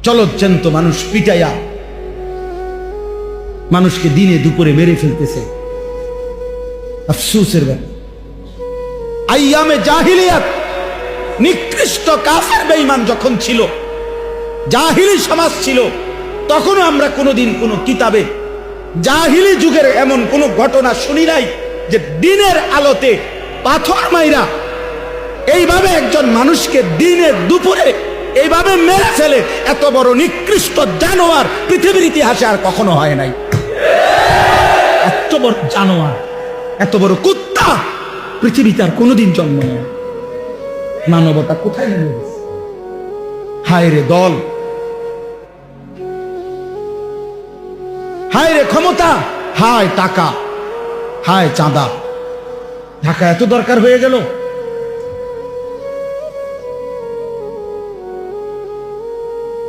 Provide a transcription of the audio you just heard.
চলচ্চন্ত মানুষ পিটাইয়া মানুষকে দিনে দুপুরে মেরে ফেলতেছে। আফসোসের ব্যাপার, আইয়ামে জাহিলিয়াত নিকৃষ্ট কাফের বেঈমান যখন ছিল, জাহিলি সমাজ ছিল, তখনও আমরা কোনোদিন কোনো কিতাবে জাহিলি যুগের এমন কোন ঘটনা শুনি নাই যে দিনের আলোতে পাথর মাইরা এইভাবে একজন মানুষকে দিনের দুপুরে এইভাবে মেরে ফেলে। এত বড় নিকৃষ্ট জানোয়ার পৃথিবীর ইতিহাসে আর কখনো হয় নাই। এত বড় জানোয়ার, এত বড় কুত্তা পৃথিবীতে আর কোনোদিন জন্ম নেয়। মানবতা কোথায় নেমে গেছে? হায় রে দল, হায় রে ক্ষমতা, হায় টাকা, হায় চাঁদা। ঢাকা এত দরকার হয়ে গেল।